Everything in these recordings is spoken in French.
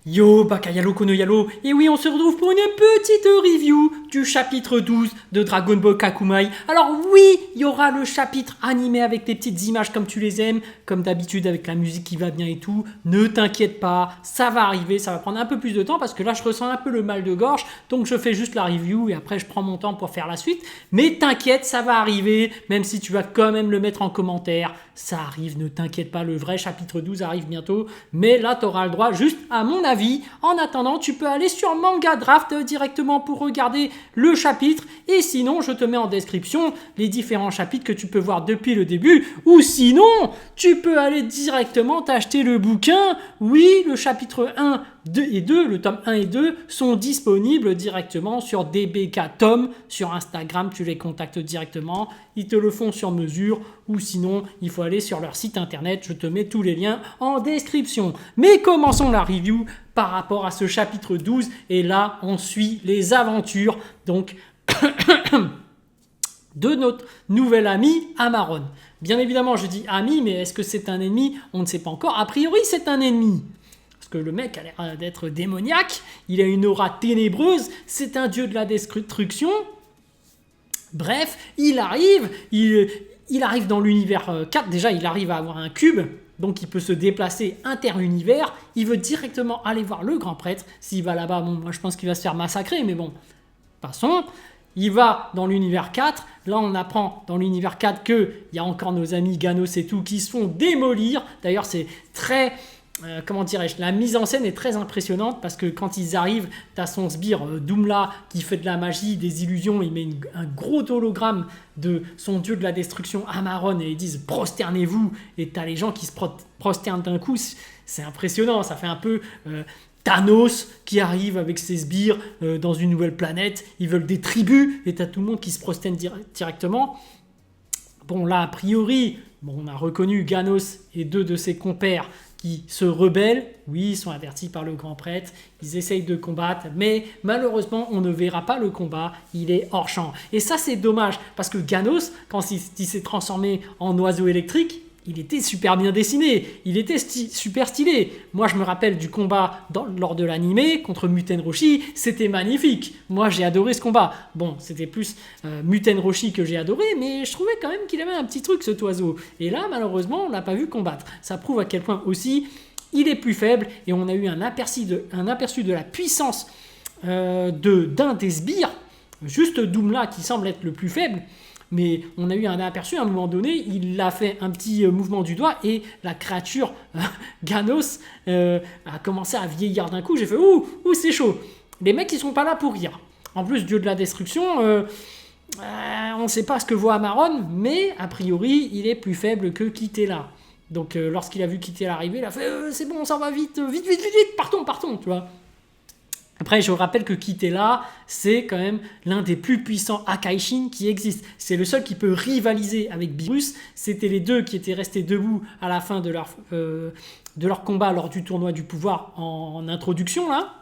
Yo, Bakayalo Konoyalo, et oui, on se retrouve pour une petite review du chapitre 12 de Dragon Ball Kakumai. Alors oui, il y aura le chapitre animé avec des petites images comme tu les aimes, comme d'habitude avec la musique qui va bien et tout. Ne t'inquiète pas, ça va arriver, ça va prendre un peu plus de temps parce que là je ressens un peu le mal de gorge, donc je fais juste la review et après je prends mon temps pour faire la suite. Mais t'inquiète, ça va arriver, même si tu vas quand même le mettre en commentaire. Ça arrive, ne t'inquiète pas, le vrai chapitre 12 arrive bientôt, mais là tu auras le droit juste à mon avis. En attendant, tu peux aller sur Manga Draft directement pour regarder le chapitre et sinon je te mets en description les différents chapitres que tu peux voir depuis le début ou sinon tu peux aller directement t'acheter le bouquin. Oui, le chapitre 1 et 2, le tome 1 et 2 sont disponibles directement sur DBK Tom sur Instagram, tu les contactes directement, ils te le font sur mesure ou sinon il faut aller sur leur site internet, je te mets tous les liens en description. Mais commençons la review par rapport à ce chapitre 12 et là on suit les aventures donc de notre nouvel ami Amaron. Bien évidemment je dis ami, mais est-ce que c'est un ennemi? On ne sait pas encore, a priori c'est un ennemi. Parce que le mec a l'air d'être démoniaque, il a une aura ténébreuse, c'est un dieu de la destruction. Bref, il arrive dans l'univers 4, déjà il arrive à avoir un cube, donc il peut se déplacer inter-univers, il veut directement aller voir le grand prêtre, s'il va là-bas, bon, moi je pense qu'il va se faire massacrer, mais bon, passons. Il va dans l'univers 4, là on apprend dans l'univers 4 qu'il y a encore nos amis Ganos et tout qui se font démolir, d'ailleurs c'est très... comment dirais-je, la mise en scène est très impressionnante parce que quand ils arrivent, t'as son sbire Doomla qui fait de la magie, des illusions, il met un gros hologramme de son dieu de la destruction Amaron et ils disent prosternez-vous et t'as les gens qui se prosternent d'un coup, c'est impressionnant, ça fait un peu Thanos qui arrive avec ses sbires dans une nouvelle planète, ils veulent des tribus et t'as tout le monde qui se prosterne directement. Bon là a priori, on a reconnu Ganos et deux de ses compères qui se rebellent, oui, ils sont avertis par le grand prêtre, ils essayent de combattre, mais malheureusement, on ne verra pas le combat, il est hors champ. Et ça, c'est dommage, parce que Ganos, quand il s'est transformé en oiseau électrique, il était super bien dessiné, il était super stylé. Moi, je me rappelle du combat lors de l'animé contre Muten Roshi, c'était magnifique. Moi, j'ai adoré ce combat. Bon, c'était plus Muten Roshi que j'ai adoré, mais je trouvais quand même qu'il avait un petit truc, cet oiseau. Et là, malheureusement, on l'a pas vu combattre. Ça prouve à quel point aussi, il est plus faible, et on a eu un aperçu de la puissance d'un des sbires, juste Doomla qui semble être le plus faible. Mais on a eu un aperçu à un moment donné, il a fait un petit mouvement du doigt et la créature Ganos a commencé à vieillir d'un coup. J'ai fait ouh, c'est chaud. Les mecs ils sont pas là pour rire. En plus, dieu de la destruction, on ne sait pas ce que voit Amaron, mais a priori il est plus faible que Kitela. Donc lorsqu'il a vu Kitela arriver, il a fait c'est bon, ça va vite, partons, tu vois. Après, je rappelle que Kitela, c'est quand même l'un des plus puissants Akaishin qui existe. C'est le seul qui peut rivaliser avec Beerus. C'était les deux qui étaient restés debout à la fin de leur combat lors du tournoi du pouvoir en introduction, là.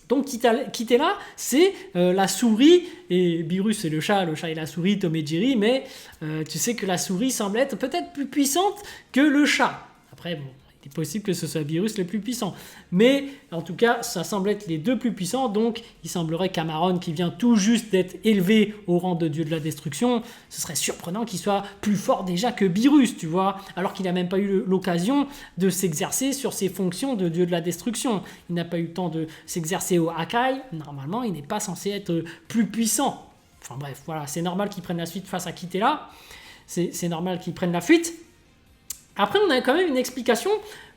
Donc Kitela, c'est la souris, et Beerus c'est le chat et la souris, Tom et Jerry, mais tu sais que la souris semble être peut-être plus puissante que le chat. Après, bon, il est possible que ce soit Beerus le plus puissant. Mais en tout cas, ça semble être les deux plus puissants. Donc, il semblerait qu'Amaron, qui vient tout juste d'être élevé au rang de dieu de la destruction, ce serait surprenant qu'il soit plus fort déjà que Beerus, tu vois. Alors qu'il n'a même pas eu l'occasion de s'exercer sur ses fonctions de dieu de la destruction. Il n'a pas eu le temps de s'exercer au Hakai. Normalement, il n'est pas censé être plus puissant. Enfin bref, voilà, c'est normal qu'il prenne la suite face à Kitela. C'est normal qu'il prenne la fuite. Après, on a quand même une explication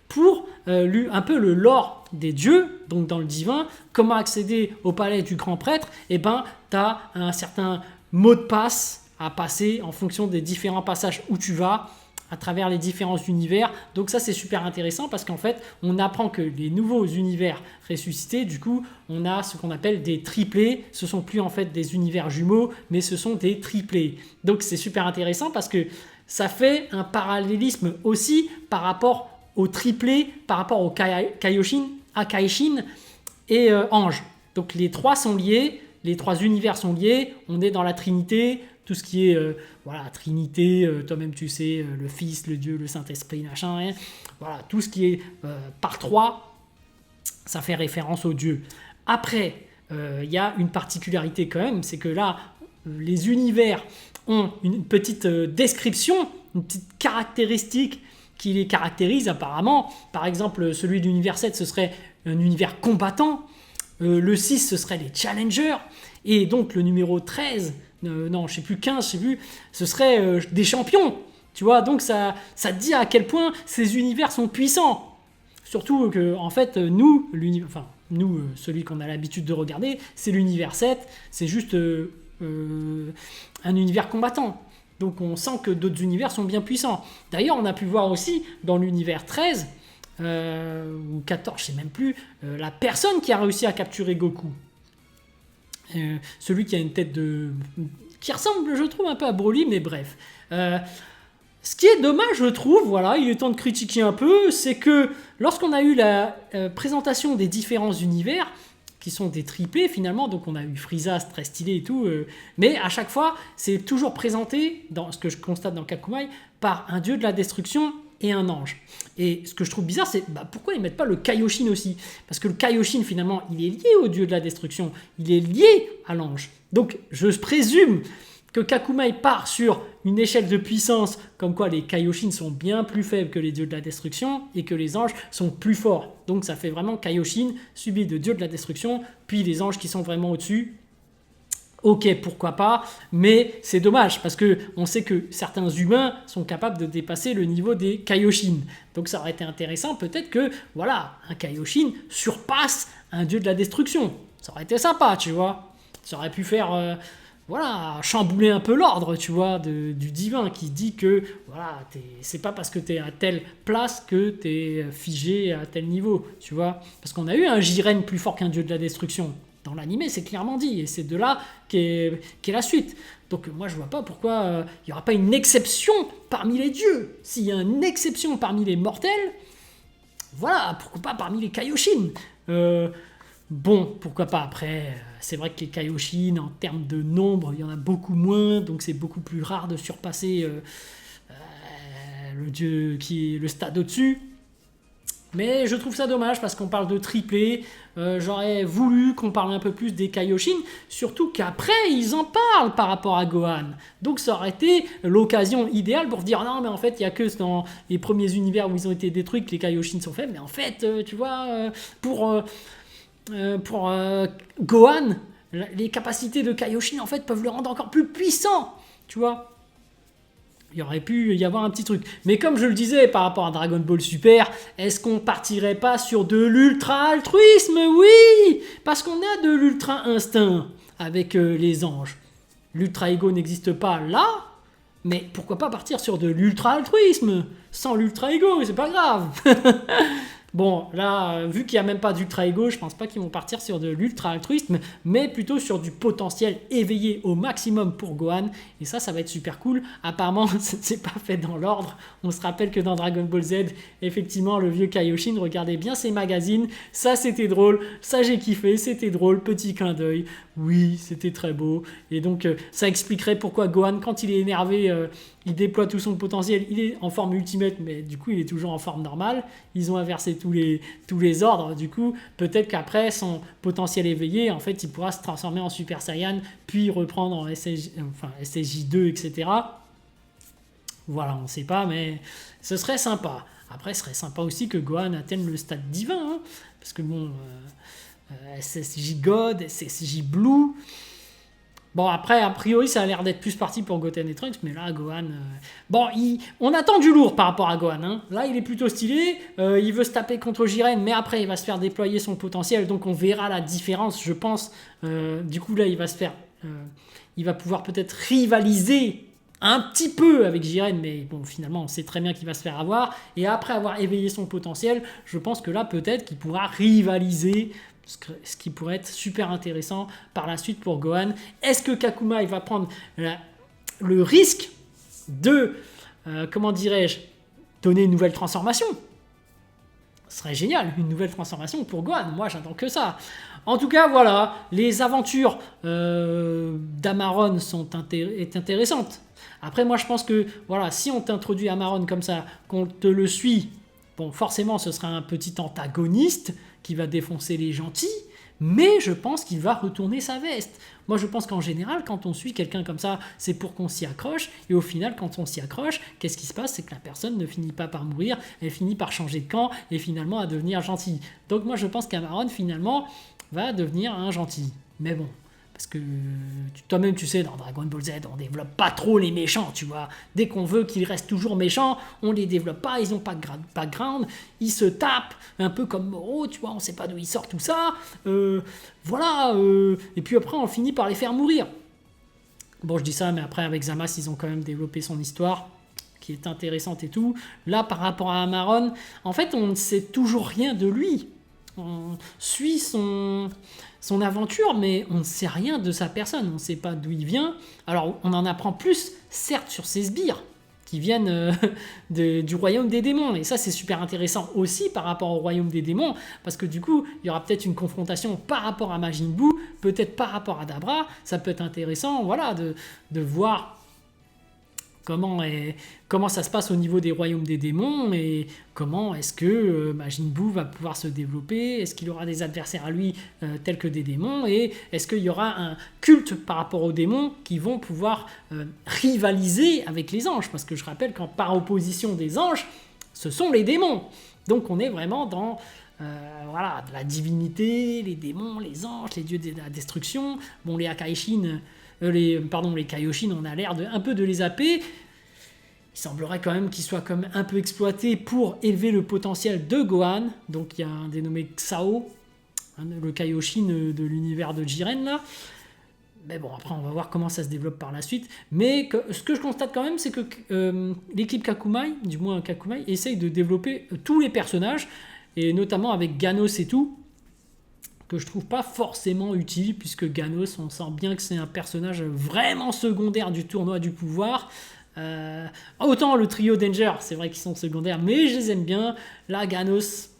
pour un peu le lore des dieux, donc dans le divin, comment accéder au palais du grand prêtre. Eh ben, tu as un certain mot de passe à passer en fonction des différents passages où tu vas, à travers les différents univers. Donc ça, c'est super intéressant parce qu'en fait, on apprend que les nouveaux univers ressuscités, du coup, on a ce qu'on appelle des triplés. Ce sont plus en fait des univers jumeaux, mais ce sont des triplés. Donc c'est super intéressant parce que ça fait un parallélisme aussi par rapport aux triplés, par rapport aux Kaioshin, Akaishin et Ange. Donc les trois sont liés, les trois univers sont liés, on est dans la Trinité, tout ce qui est Trinité, toi-même tu sais, le Fils, le Dieu, le Saint-Esprit, machin, hein, voilà, tout ce qui est par trois, Ça fait référence aux dieux. Après, il y a une particularité quand même, c'est que là, les univers ont une petite description, une petite caractéristique qui les caractérise apparemment. Par exemple, celui de l'univers 7, ce serait un univers combattant. Le 6, ce serait les challengers. Et donc le numéro 13, non, je sais plus, 15, je sais plus, ce serait des champions. Tu vois, donc ça dit à quel point ces univers sont puissants. Surtout que, en fait, nous, celui qu'on a l'habitude de regarder, c'est l'univers 7, c'est juste un univers combattant. Donc on sent que d'autres univers sont bien puissants. D'ailleurs, on a pu voir aussi dans l'univers 13, ou 14, je sais même plus, la personne qui a réussi à capturer Goku. Celui qui a une tête qui ressemble, je trouve, un peu à Broly, mais bref. Ce qui est dommage, je trouve, voilà, il est temps de critiquer un peu, c'est que lorsqu'on a eu la présentation des différents univers, qui sont des triplés finalement, donc on a eu Frieza, très stylé et tout, mais à chaque fois, c'est toujours présenté, dans ce que je constate dans Kakumai, par un dieu de la destruction et un ange. Et ce que je trouve bizarre, c'est pourquoi ils mettent pas le Kaioshin aussi? Parce que le Kaioshin, finalement, il est lié au dieu de la destruction, il est lié à l'ange. Donc je présume que Kakumai part sur une échelle de puissance comme quoi les Kaioshin sont bien plus faibles que les dieux de la destruction et que les anges sont plus forts. Donc ça fait vraiment Kaioshin subi de dieux de la destruction, puis les anges qui sont vraiment au-dessus. Ok, pourquoi pas, mais c'est dommage parce que on sait que certains humains sont capables de dépasser le niveau des Kaioshin. Donc ça aurait été intéressant peut-être que voilà, un Kaioshin surpasse un dieu de la destruction. Ça aurait été sympa, tu vois. Ça aurait pu faire chambouler un peu l'ordre, tu vois, du divin qui dit que voilà, c'est pas parce que t'es à telle place que t'es figé à tel niveau, tu vois. Parce qu'on a eu un Jiren plus fort qu'un dieu de la destruction. Dans l'animé, c'est clairement dit, et c'est de là qu'est la suite. Donc moi, je vois pas pourquoi il n'y aura pas une exception parmi les dieux. S'il y a une exception parmi les mortels, voilà, pourquoi pas parmi les Kaioshin. Bon, pourquoi pas après, c'est vrai que les Kaioshin, en termes de nombre, il y en a beaucoup moins, donc c'est beaucoup plus rare de surpasser le dieu qui est le stade au-dessus. Mais je trouve ça dommage parce qu'on parle de triplé. J'aurais voulu qu'on parle un peu plus des Kaioshin, surtout qu'après ils en parlent par rapport à Gohan. Donc ça aurait été l'occasion idéale pour dire non mais en fait il n'y a que dans les premiers univers où ils ont été détruits que les Kaioshin sont faibles. Mais en fait tu vois pour Gohan les capacités de Kaioshin en fait peuvent le rendre encore plus puissant. Tu vois. Il y aurait pu y avoir un petit truc. Mais comme je le disais par rapport à Dragon Ball Super, est-ce qu'on partirait pas sur de l'ultra-altruisme? Oui. Parce qu'on a de l'ultra-instinct avec les anges. L'ultra-ego n'existe pas là, mais pourquoi pas partir sur de l'ultra-altruisme? Sans l'ultra-ego, c'est pas grave. Bon, là, vu qu'il n'y a même pas d'ultra-ego, je pense pas qu'ils vont partir sur de l'ultra-altruisme, mais plutôt sur du potentiel éveillé au maximum pour Gohan. Et ça va être super cool. Apparemment, c'est pas fait dans l'ordre. On se rappelle que dans Dragon Ball Z, effectivement, le vieux Kaioshin regardait bien ses magazines. Ça, c'était drôle. Ça, j'ai kiffé. C'était drôle. Petit clin d'œil. Oui, c'était très beau. Et donc, ça expliquerait pourquoi Gohan, quand il est énervé, il déploie tout son potentiel. Il est en forme ultimate, mais du coup, il est toujours en forme normale. Ils ont inversé tous les ordres. Du coup, peut-être qu'après, son potentiel éveillé, en fait, il pourra se transformer en Super Saiyan, puis reprendre en SSJ2, etc. Voilà, on ne sait pas, mais ce serait sympa. Après, ce serait sympa aussi que Gohan atteigne le stade divin, hein, parce que bon... SSJ God, SSJ Blue. Bon, après, a priori, ça a l'air d'être plus parti pour Goten et Trunks, mais là, Gohan... Bon, on attend du lourd par rapport à Gohan. Hein. Là, il est plutôt stylé. Il veut se taper contre Jiren, mais après, il va se faire déployer son potentiel, donc on verra la différence, je pense. Du coup, là, il va pouvoir peut-être rivaliser un petit peu avec Jiren, mais bon, finalement, on sait très bien qu'il va se faire avoir. Et après avoir éveillé son potentiel, je pense que là, peut-être qu'il pourra rivaliser, ce qui pourrait être super intéressant par la suite pour Gohan. Est-ce que Kakumai va prendre le risque de, donner une nouvelle transformation? Ce serait génial, une nouvelle transformation pour Gohan. Moi, j'attends que ça. En tout cas, voilà, les aventures d'Amaron sont intéressantes. Après, moi, je pense que voilà, si on t'introduit Amaron comme ça, qu'on te le suit Bon, forcément, ce sera un petit antagoniste qui va défoncer les gentils, mais je pense qu'il va retourner sa veste. Moi, je pense qu'en général, quand on suit quelqu'un comme ça, c'est pour qu'on s'y accroche. Et au final, quand on s'y accroche, qu'est-ce qui se passe? C'est que la personne ne finit pas par mourir, elle finit par changer de camp et finalement à devenir gentille. Donc moi, je pense qu'Amaron, finalement, va devenir un gentil. Mais bon, parce que toi-même, tu sais, dans Dragon Ball Z, on développe pas trop les méchants, tu vois. Dès qu'on veut qu'ils restent toujours méchants, on les développe pas, ils ont pas de background, ils se tapent, un peu comme Moro, tu vois, on sait pas d'où il sort tout ça. Voilà, et puis après, on finit par les faire mourir. Bon, je dis ça, mais après, avec Zamasu, ils ont quand même développé son histoire, qui est intéressante et tout. Là, par rapport à Amaron, en fait, on ne sait toujours rien de lui. On suit son aventure, mais on ne sait rien de sa personne, on ne sait pas d'où il vient. Alors, on en apprend plus, certes, sur ses sbires, qui viennent du royaume des démons. Et ça, c'est super intéressant aussi par rapport au royaume des démons, parce que du coup, il y aura peut-être une confrontation par rapport à Majin Buu, peut-être par rapport à Dabra. Ça peut être intéressant, voilà, de voir comment ça se passe au niveau des royaumes des démons et comment est-ce que Majin Buu va pouvoir se développer, est-ce qu'il y aura des adversaires à lui tels que des démons et est-ce qu'il y aura un culte par rapport aux démons qui vont pouvoir rivaliser avec les anges, parce que je rappelle qu'en par opposition des anges, ce sont les démons. Donc on est vraiment dans voilà, de la divinité, les démons, les anges, les dieux de la destruction. Bon, les Akaishin... les Kaioshin, on a l'air un peu de les zapper. Il semblerait quand même qu'ils soient comme un peu exploités pour élever le potentiel de Gohan. Donc il y a un dénommé Xiao, le Kaioshin de l'univers de Jiren là. Mais bon, après on va voir comment ça se développe par la suite. Mais ce que je constate quand même, c'est que l'équipe Kakumai, du moins Kakumai, essaye de développer tous les personnages, et notamment avec Ganos et tout, que je trouve pas forcément utile, puisque Ganos, on sent bien que c'est un personnage vraiment secondaire du tournoi du pouvoir. Autant le trio Danger, c'est vrai qu'ils sont secondaires, mais je les aime bien. Là, Ganos,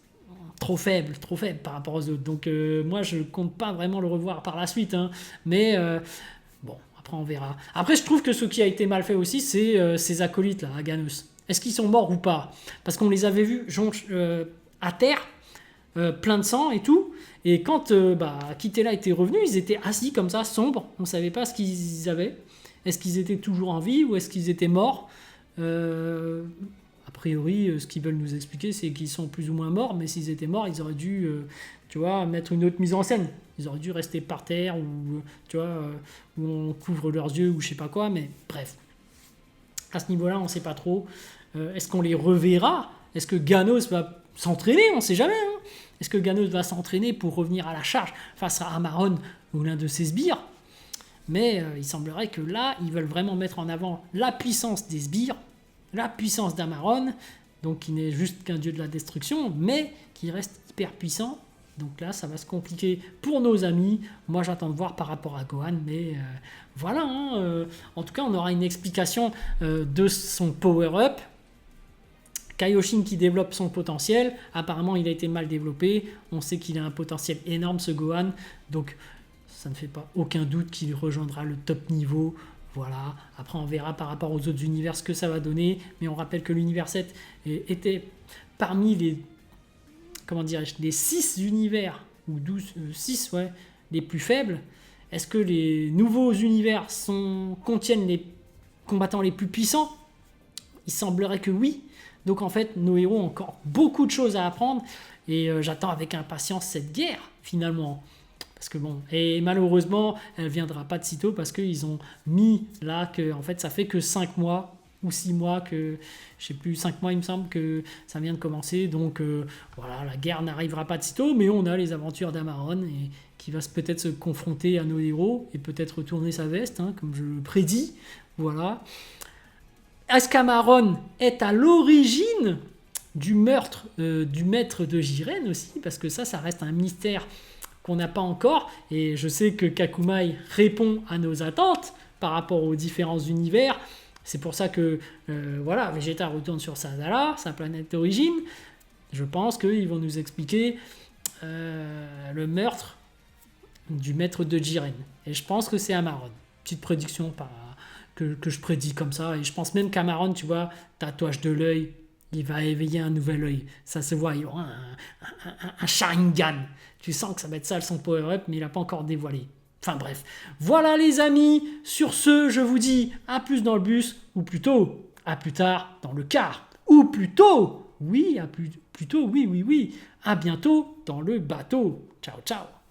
trop faible par rapport aux autres. Donc moi, je compte pas vraiment le revoir par la suite, hein. Mais bon, après on verra. Après, je trouve que ce qui a été mal fait aussi, c'est ces acolytes là, à Ganos. Est-ce qu'ils sont morts ou pas? Parce qu'on les avait vus à terre, plein de sang et tout. Et quand Kitela était revenu, ils étaient assis comme ça, sombres. On ne savait pas ce qu'ils avaient. Est-ce qu'ils étaient toujours en vie ou est-ce qu'ils étaient morts? A priori, ce qu'ils veulent nous expliquer, c'est qu'ils sont plus ou moins morts. Mais s'ils étaient morts, ils auraient dû, tu vois, mettre une autre mise en scène. Ils auraient dû rester par terre ou, tu vois, où on couvre leurs yeux ou je sais pas quoi. Mais bref, à ce niveau-là, on ne sait pas trop. Est-ce qu'on les reverra? Est-ce que Ganos va s'entraîner? On ne sait jamais, hein. Est-ce que Ganos va s'entraîner pour revenir à la charge face à Amaron ou l'un de ses sbires? Mais il semblerait que là, ils veulent vraiment mettre en avant la puissance des sbires, la puissance d'Amaron, donc qui n'est juste qu'un dieu de la destruction, mais qui reste hyper puissant. Donc là, ça va se compliquer pour nos amis. Moi, j'attends de voir par rapport à Gohan, mais voilà. Hein, en tout cas, on aura une explication de son power-up. Kaioshin qui développe son potentiel, apparemment il a été mal développé, on sait qu'il a un potentiel énorme ce Gohan, donc ça ne fait pas aucun doute qu'il rejoindra le top niveau, voilà. Après on verra par rapport aux autres univers ce que ça va donner, mais on rappelle que l'univers 7 était parmi les 6 univers, ou 6 ouais, les plus faibles. Est-ce que les nouveaux univers contiennent les combattants les plus puissants? Il semblerait que oui. Donc en fait, nos héros ont encore beaucoup de choses à apprendre et j'attends avec impatience cette guerre finalement. Parce que bon, et malheureusement, elle viendra pas de sitôt parce qu'ils ont mis là que en fait ça fait que 5 mois ou 6 mois que, je sais plus, 5 mois il me semble que ça vient de commencer. Donc voilà, la guerre n'arrivera pas de sitôt, mais on a les aventures d'Amaron et qui va peut-être se confronter à nos héros et peut-être retourner sa veste, hein, comme je le prédis. Voilà. Est-ce qu'Amaron est à l'origine du meurtre du maître de Jiren aussi? Parce que ça reste un mystère qu'on n'a pas encore. Et je sais que Kakumai répond à nos attentes par rapport aux différents univers. C'est pour ça que voilà, Vegeta retourne sur Sadala, sa planète d'origine. Je pense qu'ils vont nous expliquer le meurtre du maître de Jiren. Et je pense que c'est Amaron. Petite prédiction que je prédis comme ça. Et je pense même qu'Amaron, tu vois, tatouage de l'œil, il va éveiller un nouvel œil. Ça se voit, il aura un Sharingan. Tu sens que ça va être ça son power-up, mais il n'a pas encore dévoilé. Enfin bref. Voilà les amis. Sur ce, je vous dis à plus dans le bus, ou plutôt à plus tard dans le car. Ou plutôt, oui, plutôt, oui. À bientôt dans le bateau. Ciao, ciao.